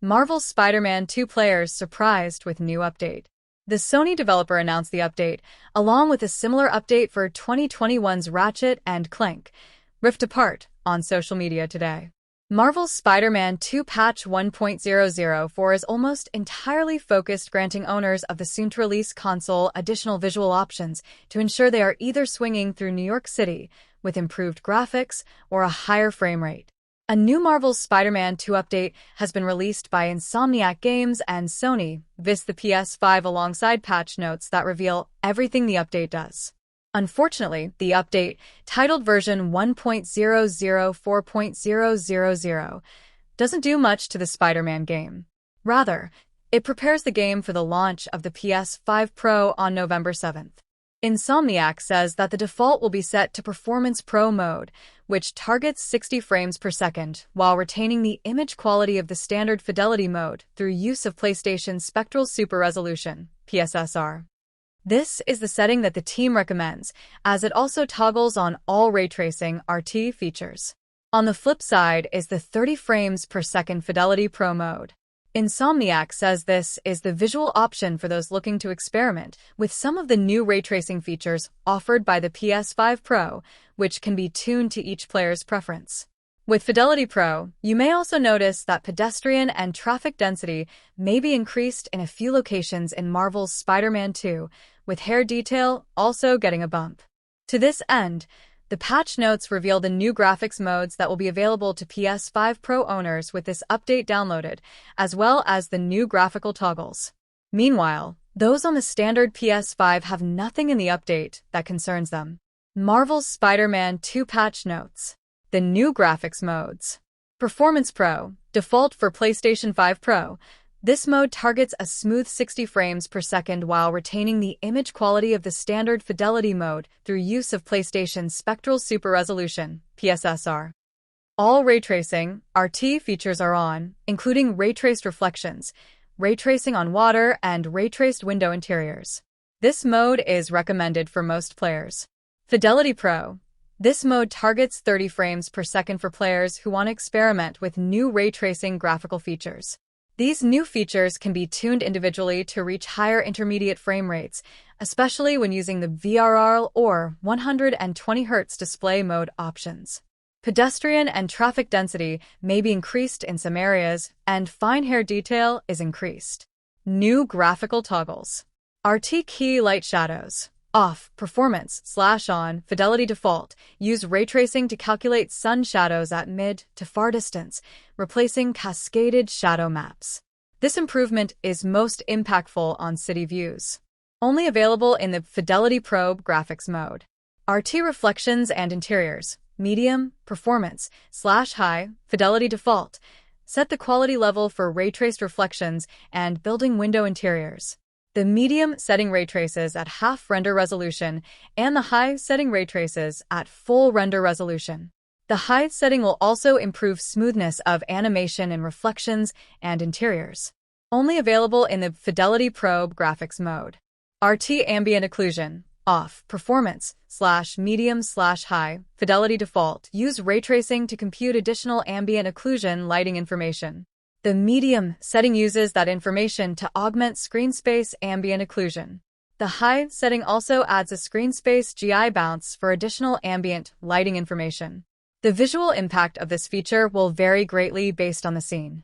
Marvel's Spider-Man 2 players surprised with new update. The Sony developer announced the update, along with a similar update for 2021's Ratchet and Clank, Rift Apart, on social media today. Marvel's Spider-Man 2 patch 1.004 is almost entirely focused, granting owners of the soon-to-release console additional visual options to ensure they are either swinging through New York City with improved graphics or a higher frame rate. A new Marvel's Spider-Man 2 update has been released by Insomniac Games and Sony, via the PS5 alongside patch notes that reveal everything the update does. Unfortunately, the update, titled version 1.004.000, doesn't do much to the Spider-Man game. Rather, it prepares the game for the launch of the PS5 Pro on November 7th. Insomniac says that the default will be set to Performance Pro mode, which targets 60 frames per second, while retaining the image quality of the standard Fidelity mode through use of PlayStation Spectral Super Resolution, PSSR. This is the setting that the team recommends, as it also toggles on all ray tracing (RT) features. On the flip side is the 30 frames per second Fidelity Pro mode. Insomniac says this is the visual option for those looking to experiment with some of the new ray tracing features offered by the PS5 Pro, which can be tuned to each player's preference. With Fidelity Pro, you may also notice that pedestrian and traffic density may be increased in a few locations in Marvel's Spider-Man 2, with hair detail also getting a bump. To this end, the patch notes reveal the new graphics modes that will be available to PS5 Pro owners with this update downloaded, as well as the new graphical toggles. Meanwhile, those on the standard PS5 have nothing in the update that concerns them. Marvel's Spider-Man 2 patch notes. The new graphics modes. Performance Pro, default for PlayStation 5 Pro. This mode targets a smooth 60 frames per second while retaining the image quality of the standard Fidelity mode through use of PlayStation Spectral Super Resolution, PSSR. All ray tracing (RT) features are on, including ray-traced reflections, ray tracing on water, and ray-traced window interiors. This mode is recommended for most players. Fidelity Pro. This mode targets 30 frames per second for players who want to experiment with new ray tracing graphical features. These new features can be tuned individually to reach higher intermediate frame rates, especially when using the VRR or 120Hz display mode options. Pedestrian and traffic density may be increased in some areas, and fine hair detail is increased. New graphical toggles. RT key light shadows. Off, performance, /on, Fidelity default, use ray tracing to calculate sun shadows at mid to far distance, replacing cascaded shadow maps. This improvement is most impactful on city views. Only available in the Fidelity Pro graphics mode. RT reflections and interiors, medium, performance, /high, Fidelity default. Set the quality level for ray-traced reflections and building window interiors. The medium setting ray traces at half render resolution, and the high setting ray traces at full render resolution. The high setting will also improve smoothness of animation in reflections and interiors. Only available in the Fidelity Pro graphics mode. RT ambient occlusion, off, performance, /medium/high, Fidelity default. Use ray tracing to compute additional ambient occlusion lighting information. The medium setting uses that information to augment screen space ambient occlusion. The high setting also adds a screen space GI bounce for additional ambient lighting information. The visual impact of this feature will vary greatly based on the scene.